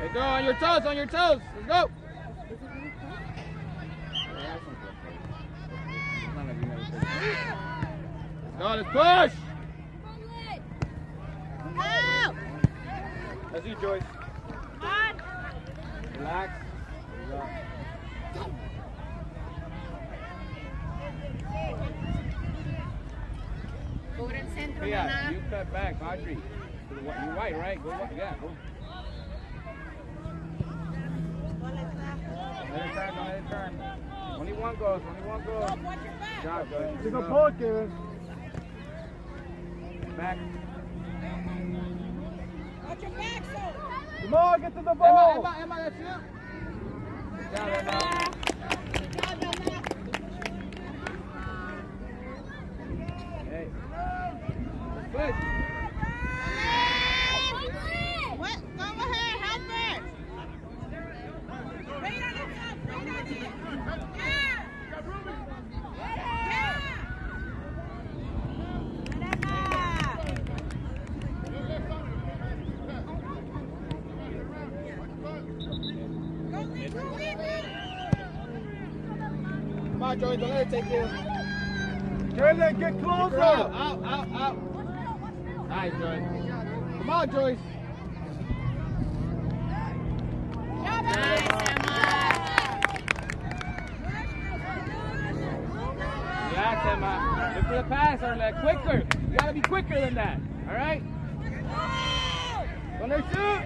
Let's go, on your toes, on your toes. Let's go. Let's go, let's push. That's you, Joyce. Relax. Yeah, you cut back, Audrey. You're white, right? Go, yeah, go. Let it turn, let it turn. Only one goes, only one goes. Good job, Joyce. It's a good ball, Kevin. Back. Watch your back, sir. Come on, get to the ball. Emma, that's you. Good job, Emma. Hey. Let's push. What? Go ahead, help her. Right on it, right on it. Yeah. Come on, Joey, don't let it take you. Jalen, get closer. Out. Nice, Joyce. Come on, Joyce. Relax, Emma. Look for the pass, Arlette. Quicker. You gotta be quicker than that. All right? Don't let her shoot.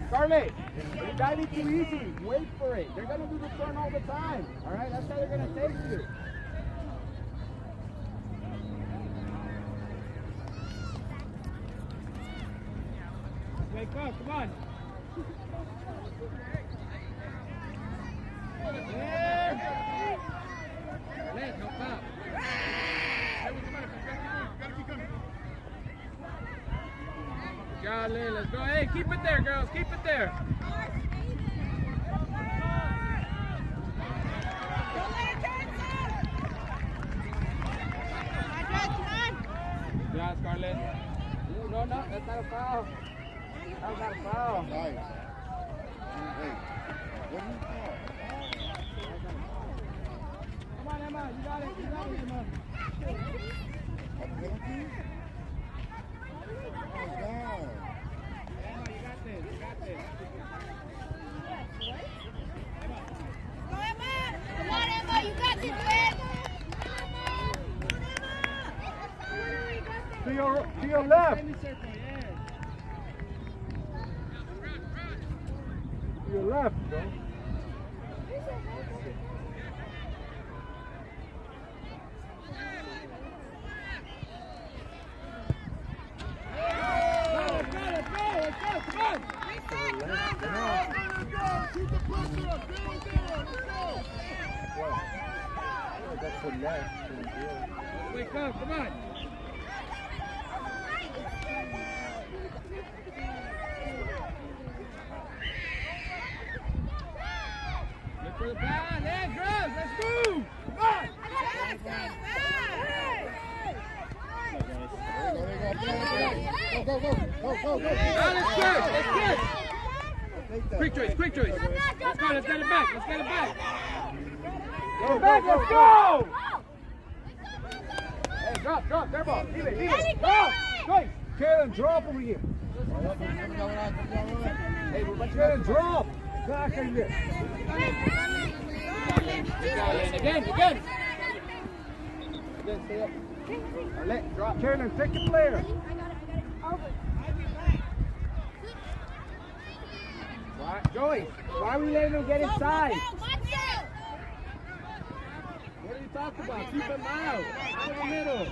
Scarlett, you gotta be too easy. Wait for it. They're gonna do the turn all the time. All right? That's how they're gonna take you. Wake up, come on. There. Let help out. Good job, Lynn. Let's go. Hey, keep it there, girls. Keep it there. Good job, Scarlett. Ooh, no, that's not a foul. That was not a foul. Nice. Hey, what is that? Come on, Emma. You got it, Emma. A penalty? Oh, God. Emma, you got this. Go, Emma. Come on, Emma. You got this, man. To your left. To your left, bro. That's the left. Wake up, come on. Look for the pass. Hey, girls, let's move. Come on. Go. Now let's get. Quick choice. Let's go, let's get it back. Go back, let's go. Hey, drop, their ball. Leave it. Drop. Choice. Karen, drop over here. Hey, we're bunch Karen, drop. Back in here. Again, stay up. Arlette, drop. Karen, take the player. Joey, why are we letting them get inside? What are you talking about? Keep them out. Out of the middle.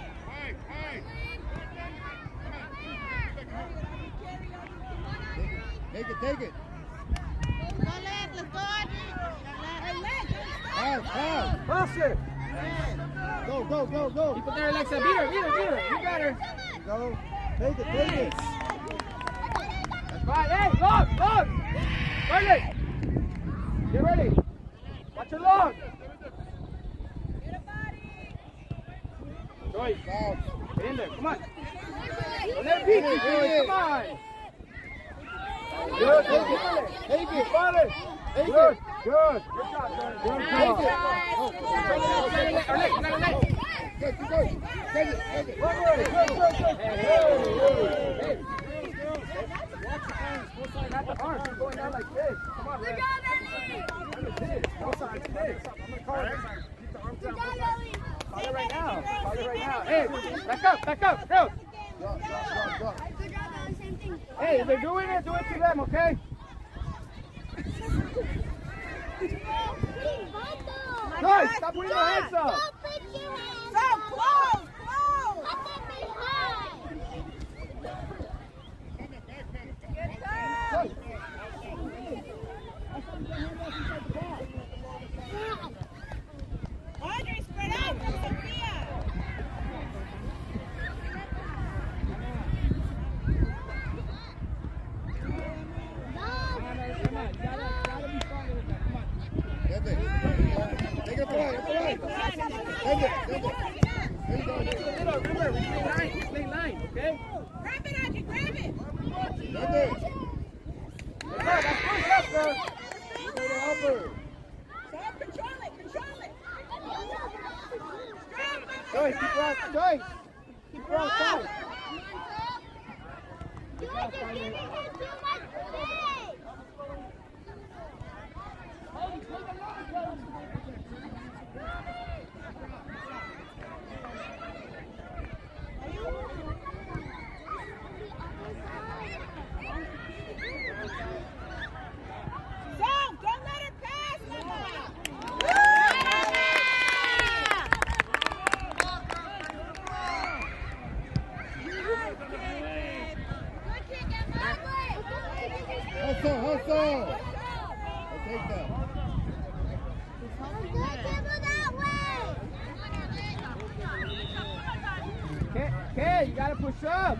Take it. Let's go. Pass it. Go. Keep it there, Alexa. Beat her. You got her. Go. Take it. That's fine. Hey, long. Ready. Get ready. Watch your long. Joyce, get in there. Come on. Don't let it beat you, Joyce. Come on. Good. Take it. Take it. Vale. Good. Good. Good job. Take it. One way. Good. Not the arms. You're going down like this. Come on, man. No sides. This. I'm gonna call it. Keep the arms down. Call it right now. Call it right now. Hey, back up. Back up. Go. Drop. Hey, if they're doing it, do it to them, okay? Guys, stop putting your hands up. Stop, close. Audrey, spread out from Sophia. Take it away. Remember, we play line, okay? Grab it, Audrey, grab it. That's push up, sir. You better help her. Stop, control it. Joyce, keep her out. Joyce, keep her outside. Don't let her pass, Mama. Hustle. I'll take that. Okay, you gotta push up.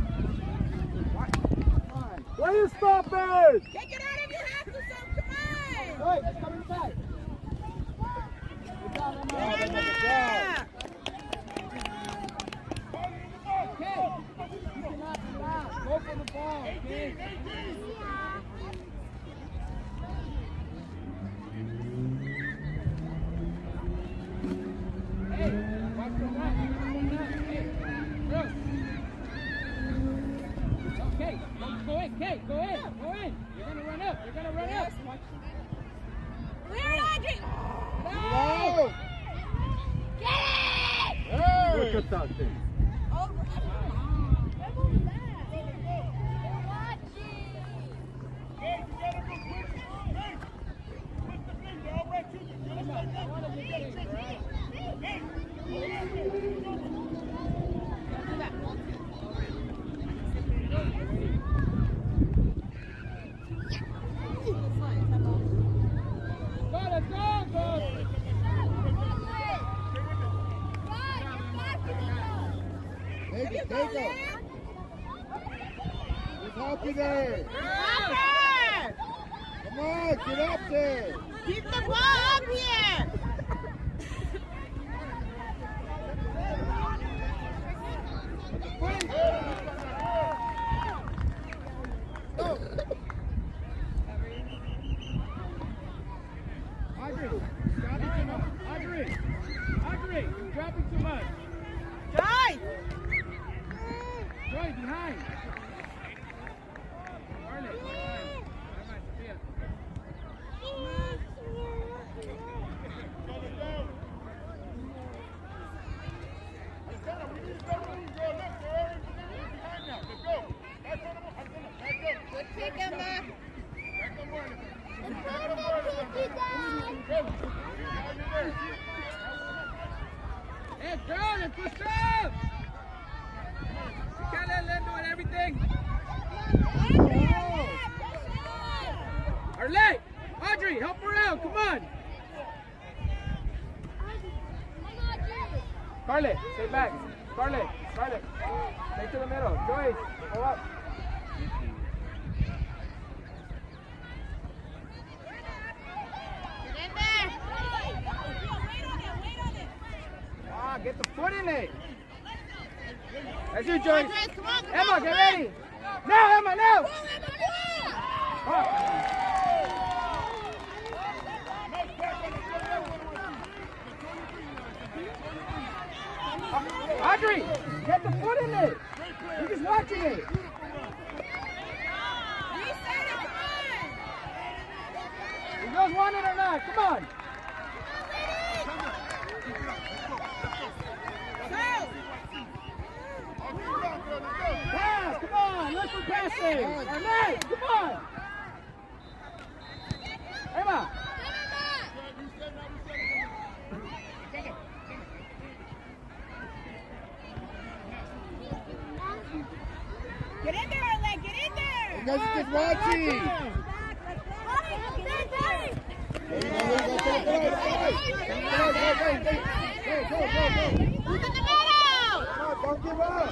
Where you stopping? Take it out if you have to, son. Come on. Joyce, just come inside. Good job, Emma. Okay. You cannot stop. Go for the ball, okay? Hey, watch the back. Hey, Brooke. Okay, go in, Kate. Go in. You're gonna run up. Clear it, Audrey. No! Get it. Hey! Look at that thing. Oh, what was that? Take him. Just help you there. Come on, get up there. Keep the ball up here. Audrey, you're dropping too much. Joyce. Joy, behind. Arlen, behind. Sophia. Good kick, Emma. Hey, down and push up! You can't let Len do everything. Arlette! Audrey, help her out, come on! Scarlett, stay back. Scarlett, stay to the middle. Joyce, go up. Get in there. Wait on it. Ah, get the foot in it. That's you, Joyce. Come on, Emma, get ready. Now, Emma, now. Audrey, get the foot in it. You're just watching it. You guys want it or not? Come on. Pass, come on. Look for passing. Arnett, come on. Emma. Get in there, Arlette, get in there! You guys are just watching. Who's in the middle? Come on, don't give up.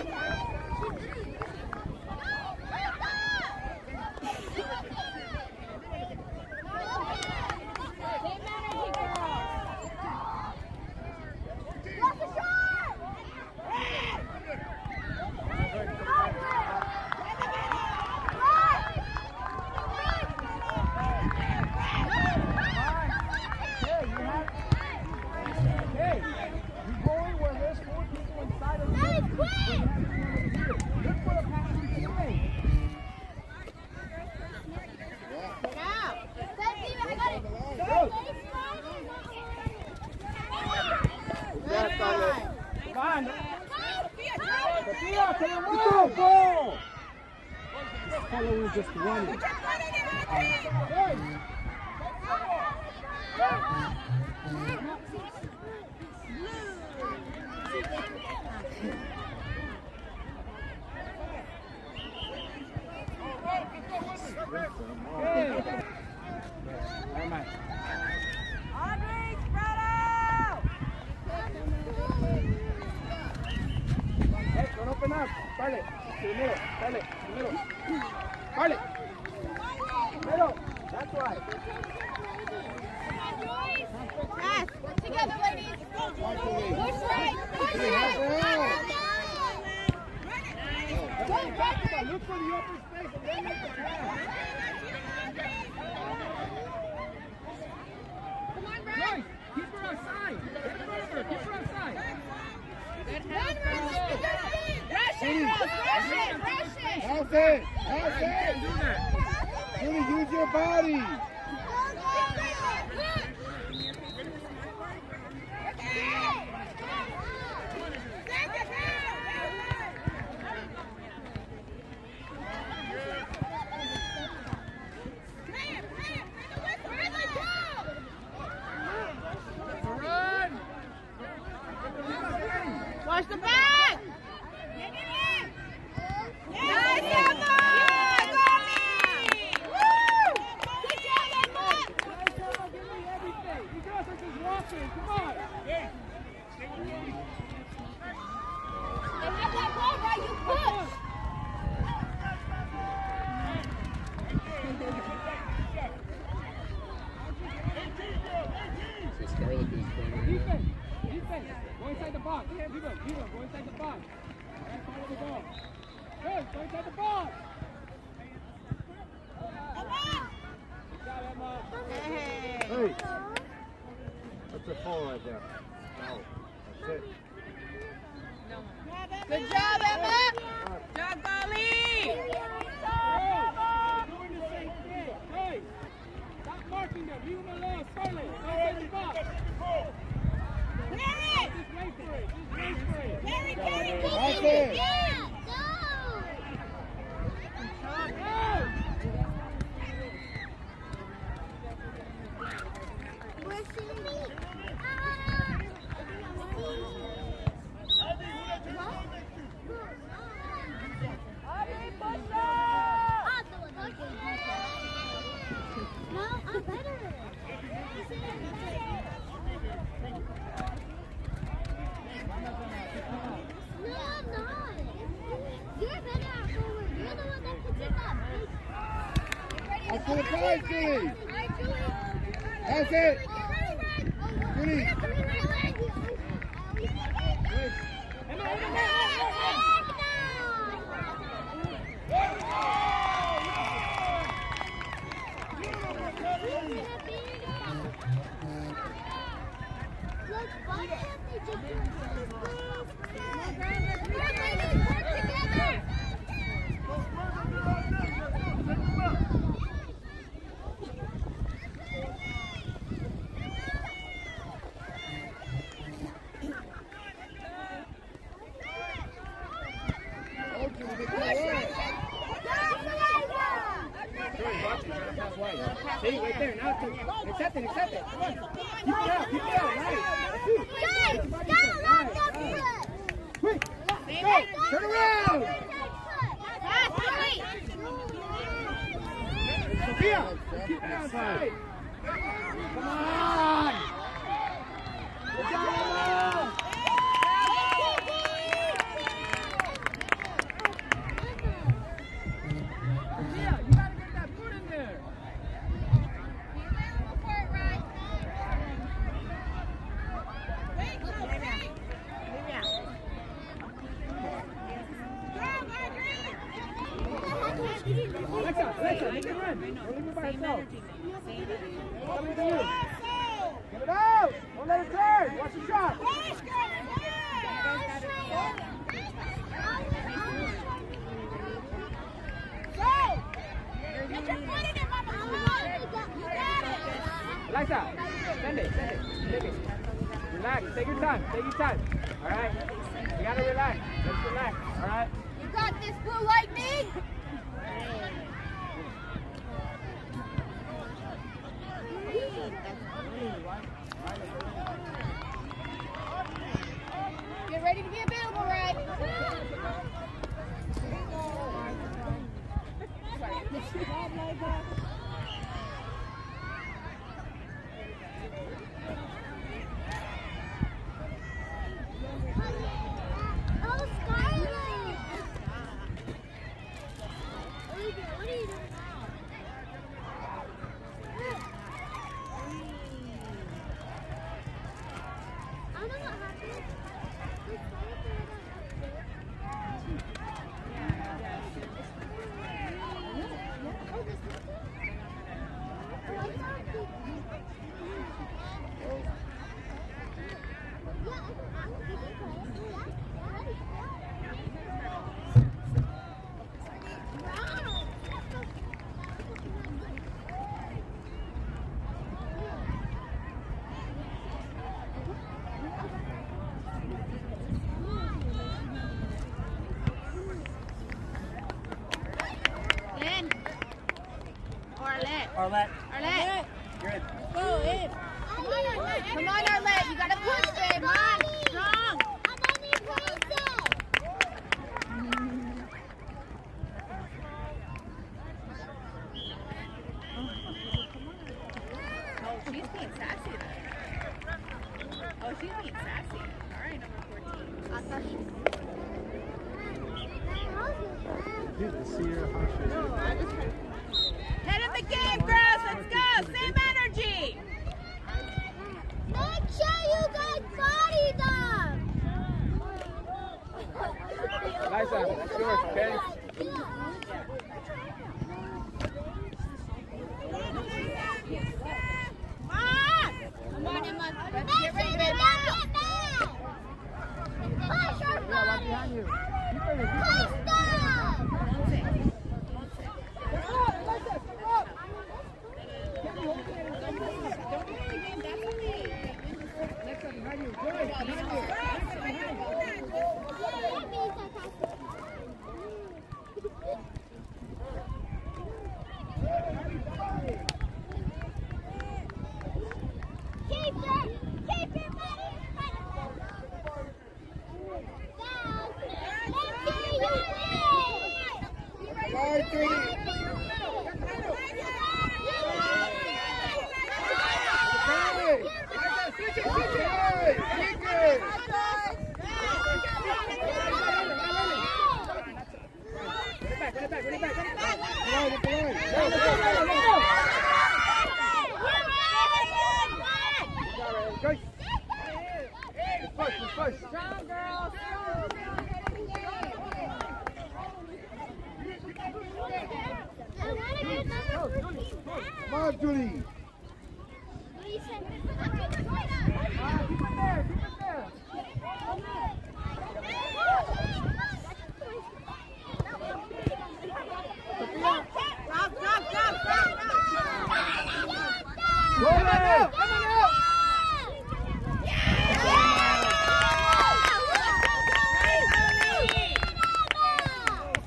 Just running. Hey, don't open up. Scarlett, to the middle. Scarlett, to the middle. Scarlett. Middle. That's right. Pass. Together, ladies. Push right. Push right. Look for the open space and then make the pass. Come on, Brad. Joyce, keep her outside. Get her over. Keep her outside. Rush it, Rose. Rush it. Rush it. How's it? How's it? Do that. Really use your body. Watch the back! Nice, Emma! Woo! Good job, Emma! You guys are just walking. Come on. They have that ball, right? You push! Defense. Defense. Go inside the box. Leave him. Go inside the box. All right, follow the ball. Good. Go inside the box. Good job, Emma. Hey. That's a foul right there. No. That's it. Good job, Emma! Job, Golly! Doing the same thing. Hey. Stop marking them. Leave them alone. Scarlett. Go inside the box. Carry! Just wait for it. Just wait for it. Carry, That's it. yeah! That's for the prize, Julie. That's it. Julie. See, right there. Now accept it. Come on. Keep it out. Nice. Nice. Quick. Go. Turn around. Sophia. Keep it outside. Come on. Good job. Alexa, make it run. Don't leave it by herself. Coming to you. Get it out. Don't let it turn. Watch the shot. Alexa, send it. Take it. Relax. Take your time. All right. You gotta relax. Just relax. All right. You got this, Blue Lightning. Get ready to be available, Red. Oh, Skylar! What are you doing now? I don't know what happened. Arlette. You're in. Go in. Come on, Arlette. You gotta push, babe. Come on. Strong. I'm only pushing. Oh, she's being sassy then. Oh, she's being sassy. All right, number 14. I thought she was. Dude, the Sierra Hunter. No, I just heard. Head of the game, girls. Let's go. Same energy. Make sure you guys body them. Nice one. That's yours, okay? Come on, Emma. Let's get ready to get mad. Push her, Yeah, right behind you. Keep it. push them. Alexa, behind you. Good. Behind you. Keep your money. Guard three. Strong girl. Come on, Julie.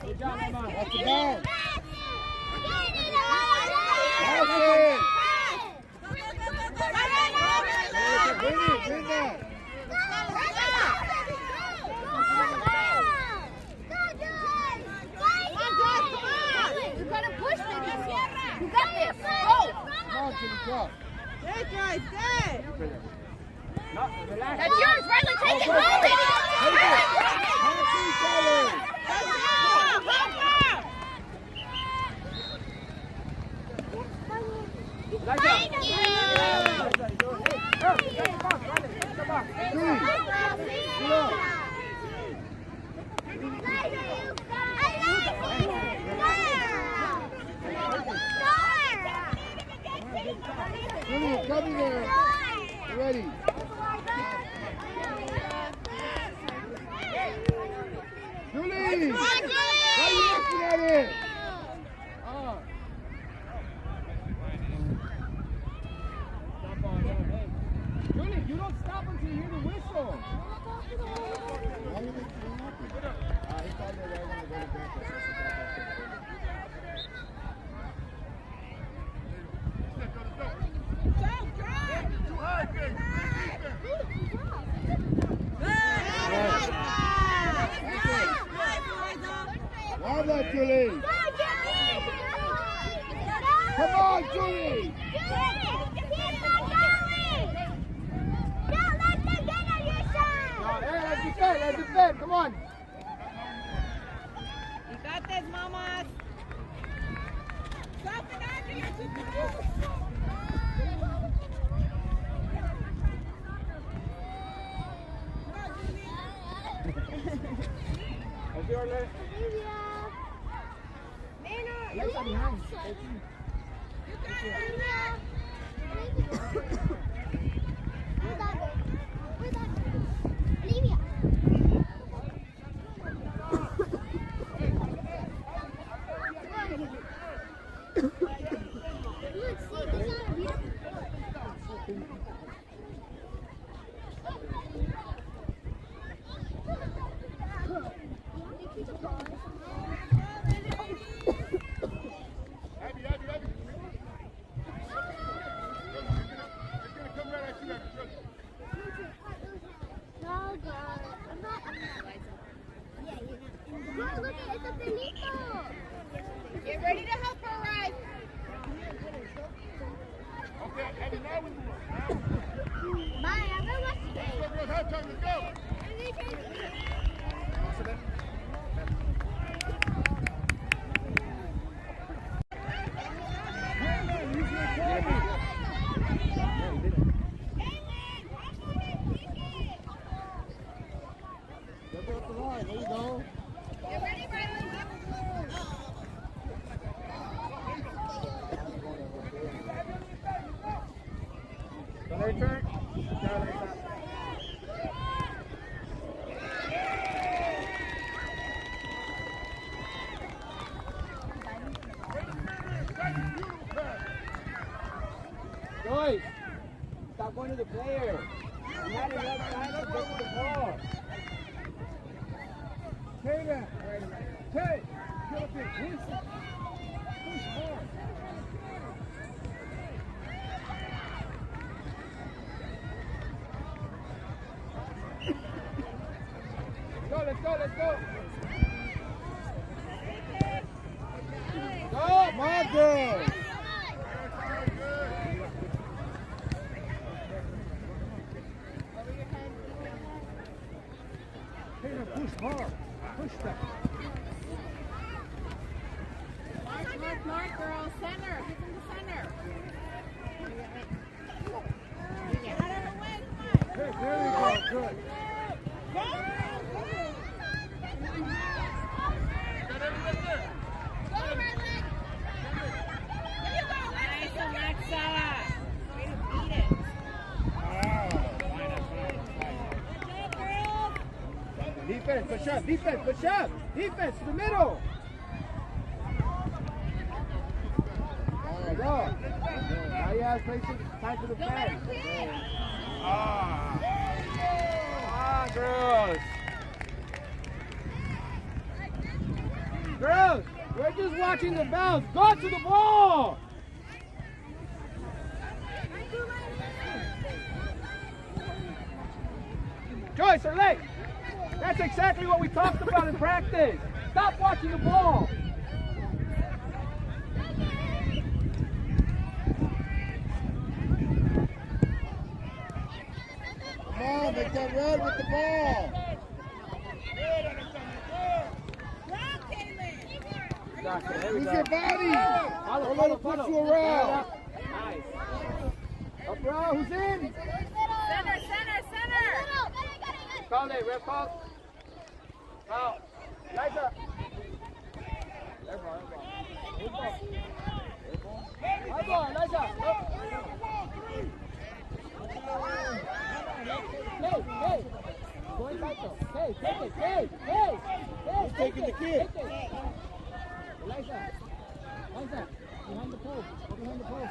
Good That's the ball. Win that. You gotta push them. You got this. Go. Come on, Jimmy, go. Good, guys, good. No, relax. That's yours, Riley. Take it home, baby. Thank Jimmy, come in there. Ready. Julie! Why are you looking at it? Julie, you don't stop until you hear the whistle. Love that, Julie. Come on, Julie. Let's defend. Come on. You got this, mamas. Stop it out here. Let's do our left. Alexa behind. Get ready to help her, Rise. Okay, Eddie, now we move. Bye, everyone. Let's go. There you go. Get ready, Riley. So their turn. Joyce, stop going to the player. You had enough time to get to the ball. Take that. Take. Get up there. Push hard. Let's go. Go, my girl. Push hard. Push that. Mark, girl. Center. Get in the center. Get out of the way. Come on. Hey, there you go. Good. Nice, Alexa. Way to beat it. Defense, push up. Defense to the middle. All right, go. Now you have time for the pass. Girls. Girls, we're just watching the bounce. Go to the ball. Joyce, her leg. That's exactly what we talked about in practice. Stop watching the ball. Come on, make that run with the ball. Use your body. Don't let it put you around. Nice. Up row, who's in? Center. Call it, ref call. Foul. Liza. High ball, Liza. Hey. Going back though. Hey, take it. Hey. Who's taking the kid? Liza, behind the pole. Go behind the pole.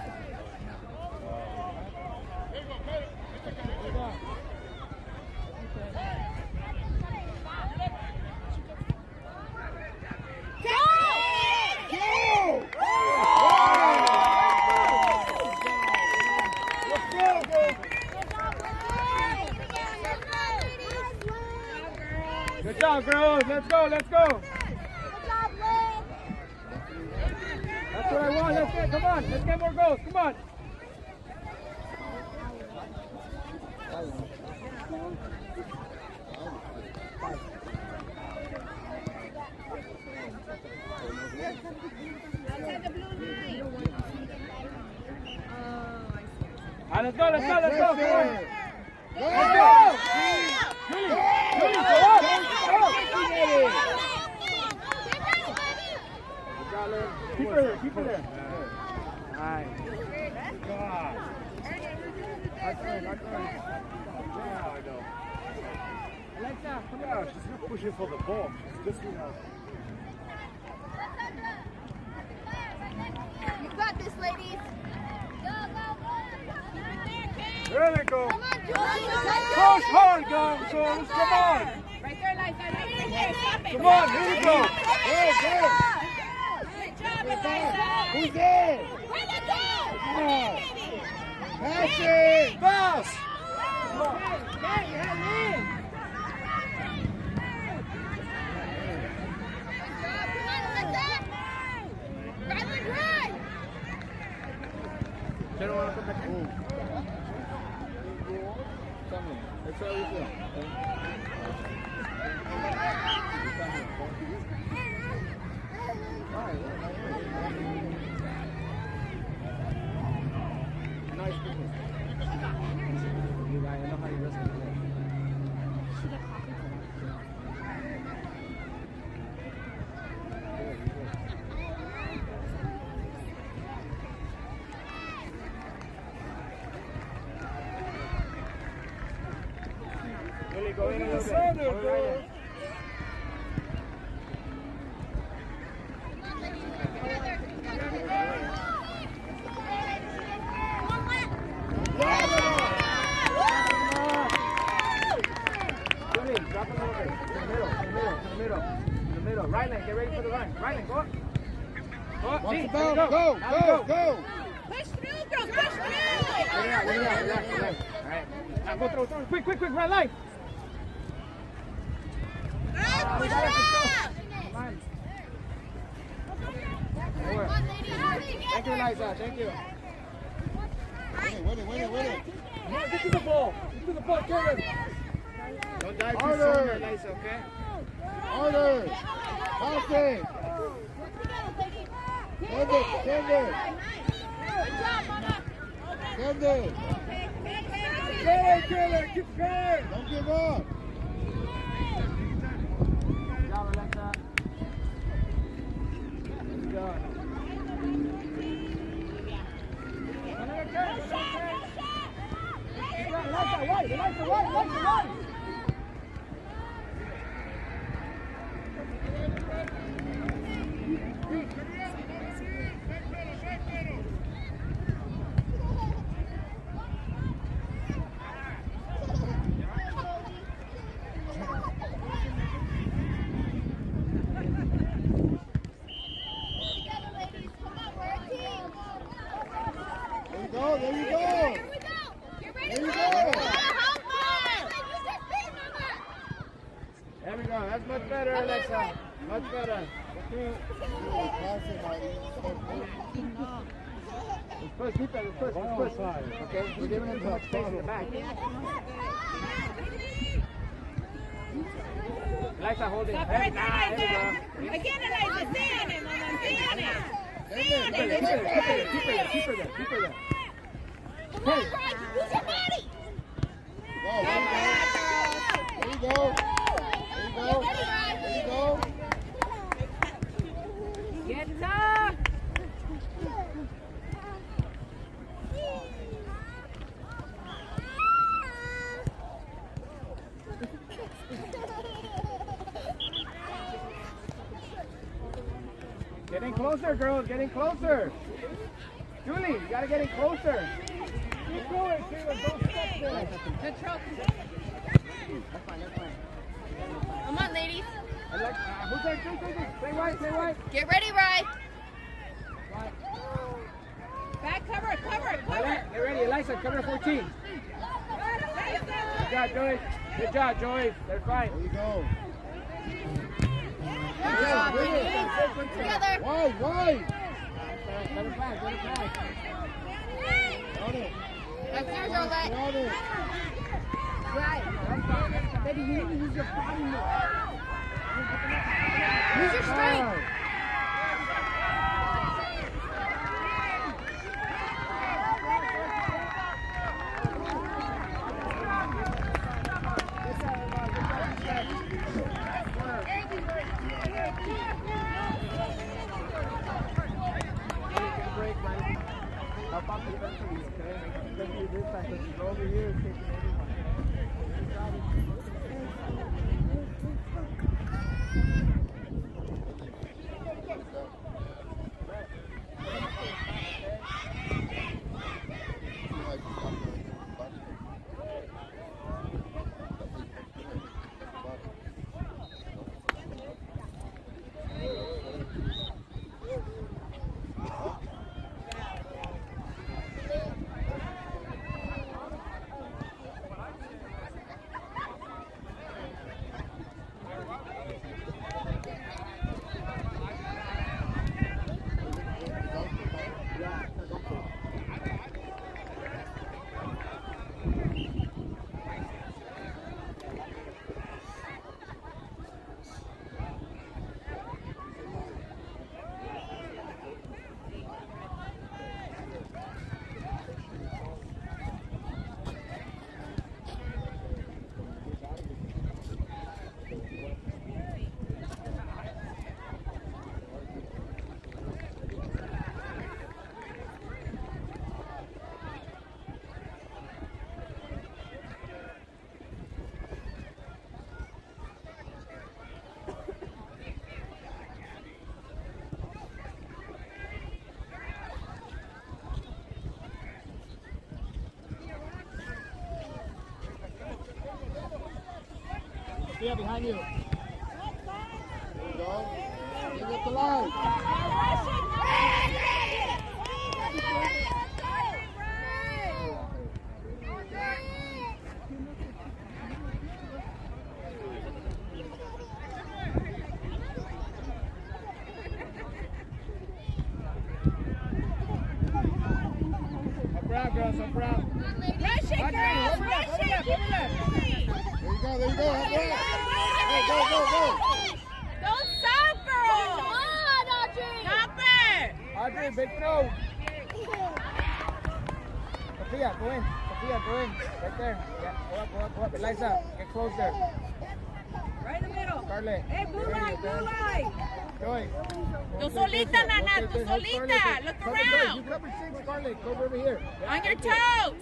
Good job, girls. Let's go. Good job, Lynn. That's what I want. Come on. Let's get more goals. Come on. Outside the blue line. Let's go. Come on. Go! Let's go. Julie, go up. Keep her there. Nice. God. Alexa, come Yeah, she's not pushing for the ball. She's just, You got this, ladies. There they go. Come on, Julie. Push hard, guys. Come on. Right there, Liza. Right there. Stop it. Come on, here we go. Go! Good job, Eliza. Who's there? Where the goal? Come on. Pass it! Pass. Hey, you have Lynn. Come on, Alyssa. Right. They don't want to come back in. That's how we feel. Nice business. You guys know how you wrestle today. Really go in a little bit. Go right in. Julie, drop it over. In the middle. Right leg, get ready for the run. Right leg, go up. Go up. Watch G, the there ball. you Go! Push through, girls. Push through. Relax. All right. Now go through. Quick, right leg. Push it up. Come on. Over. Thank you, Eliza. Thank you. Win it. Come on, get to the ball. Kevin. Don't dive too Harder. soon, Eliza, okay? Harder! Pass it! Send it! Good job, Mama. Send it! Keep going. Don't give up! Good job, Alexa. Let's go. Another turn. Alexa, wide. Let's push, keep that, let's push. Okay, we're giving him too much space in the back. Eliza, hold it. Stop right there, Eliza. Again, Eliza, stay on it, Mama, stay on it. Stay on it. Keep her there. Come on, Bryce, use your body. There you go. Get up. Getting closer, girls, getting closer. Julie, you gotta get in closer. Keep going, Taylor, don't stop there. The trophy. Come on, ladies. Who's that? Stay white. Get ready, Rye. Back cover. Get ready, Eliza, cover 14. Good job, Joey. They're fine. There you go. Together. Wide. Let it fly. On it. That's yours, Arlette. On it. Right. Baby, you need to use your body more. Use your strength. Yeah, behind you. There you go. Bring up the line. Up around, girls, up around. Rush it, girls. Rush it. There you go. Go. Don't stop, girl. Come on, Audrey. Stop it. Audrey, big throw. Sophia, go in. Right there. Yeah, go up. Eliza, get closer. Right in the middle. Scarlett. Hey, blue light. Joy. Tú solita, Nana. Tú solita. Look around. You cover 6, Scarlett. Go over here. On your toes.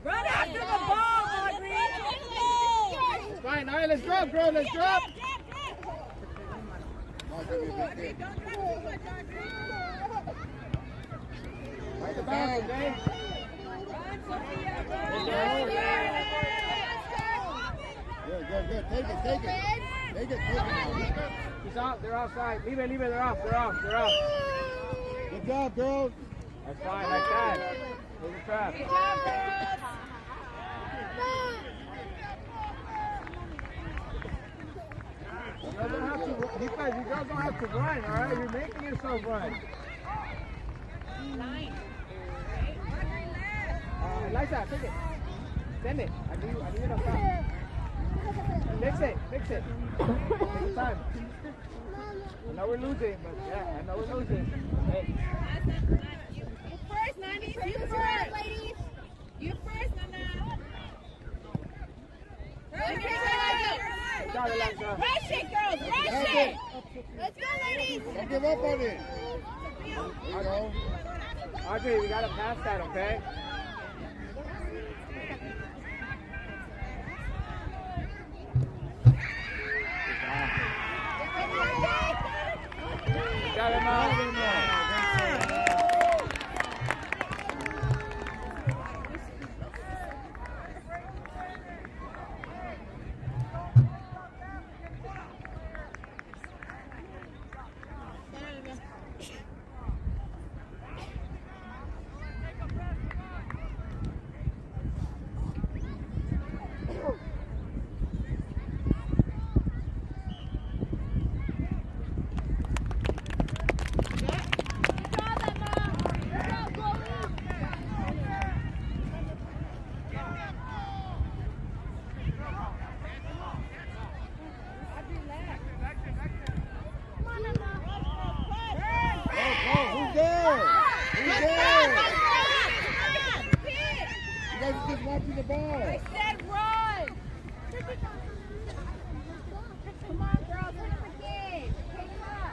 Run after the ball, Audrey. Fine. All right, let's drop, girl. Let's drop. Right the bounce, okay? Good. Take it. He's out. They're outside. Leave it. They're off. Good job, girls. That's fine, like that. There's a trap. Good job, girls. don't have to, you guys don't have to run, all right? You're making yourself run. Eliza, take it. Send it. I need it up top. Fix it. Take your time. I know we're losing, but yeah, I know we're losing. Hey. You first, Nani. You first, ladies. You first, Nana. Good job, Eliza. Rush it, girls. Rush it. Let's go, ladies. Don't give up on it. There you go. Audrey, we gotta pass that, okay? Got him out. Watching the ball. I said run. Come on, girls. Win the game. Take it up.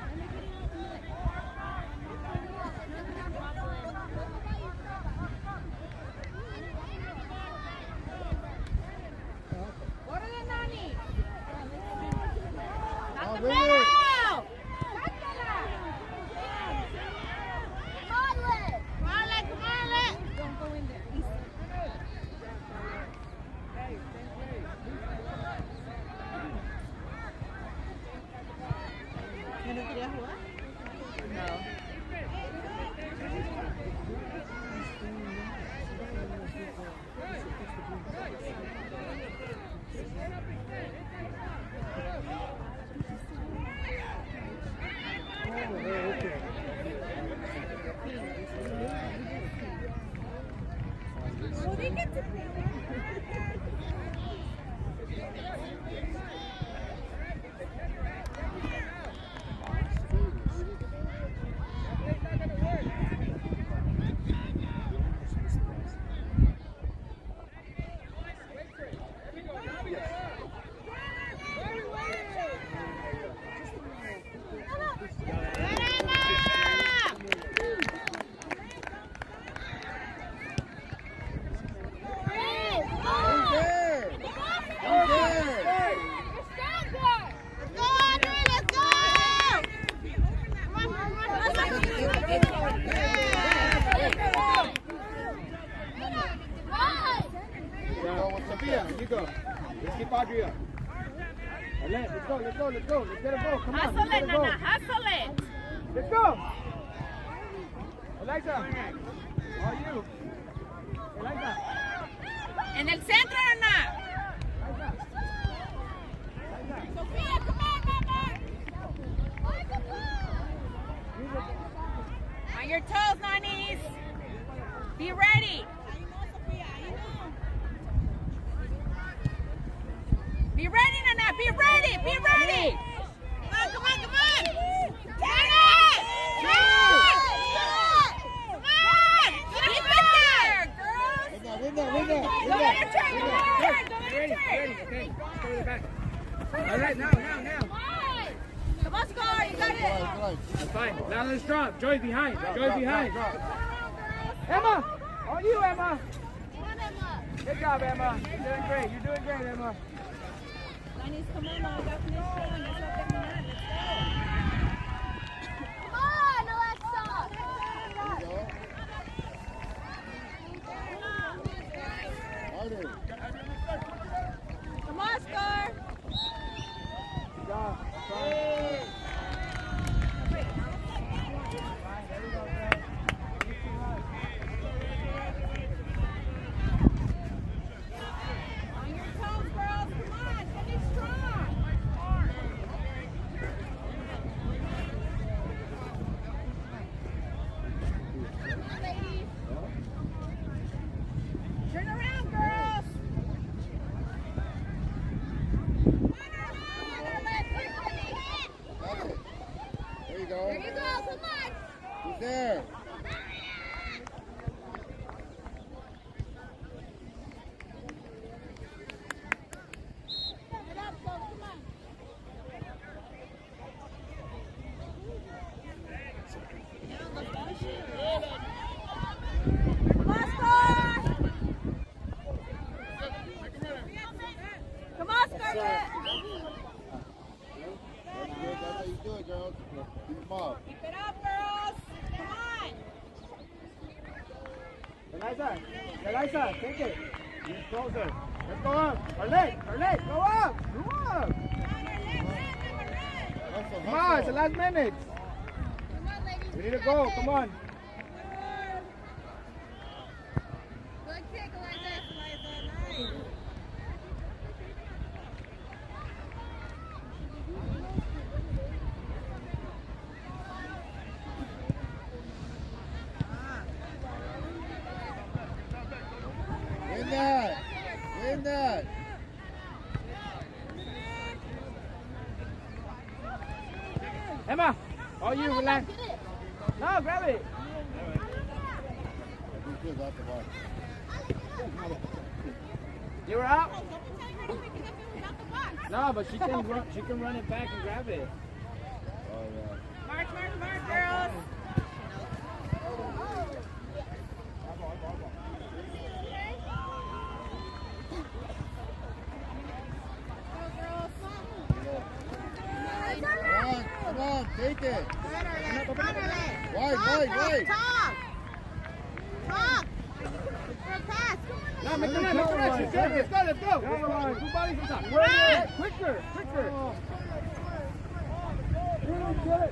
What are the Nani? Not the ball. Don't go in there. Let's go. Let's get a goal. Come on. Hustle it, Nana. Hustle it. Let's go. Eliza. How are you? Eliza. En el centro, Nana. Sofía, come on, Nana. On your toes, Nanis. Be ready. Be ready, Nana. Be ready. Be ready. Come on. Get it. Come on. Keep it there, girls. Win that. Don't let her turn. Ready. Okay. Let's go to the back. All right, now. Come on, Scar. You got it. That's fine. Now let's drop. Joy behind. Emma. On you, Emma. Come on, Emma. Good job, Emma. You're doing great, Emma. Nanis, come on, now. That's finish going. Let's go terminar. Let's go. Come on, Alexa. Come on, Scar. Good job. On your toes, girls. Come on. Finish strong. Who's there? Come on, Scarlett! That's good. That's how you do it, girls. Keep them up. Keep it up, girls! Come on! Eliza, take it. Get closer. Let's go up. Our leg, go up. Go up. Come on, it's the last minute. We need to go, come on. Good kick, Eliza. Nice. Win that. Win that. Emma, all you, relax. No, grab it. That's good. That's the ball. You were out? No, but she can run it back and grab it. Oh, yeah. March, girls! Come on, take it. Wide. Talk. For a pass. No, make the run. She's good. Let's go. Two bodies on top. Quicker. Really good.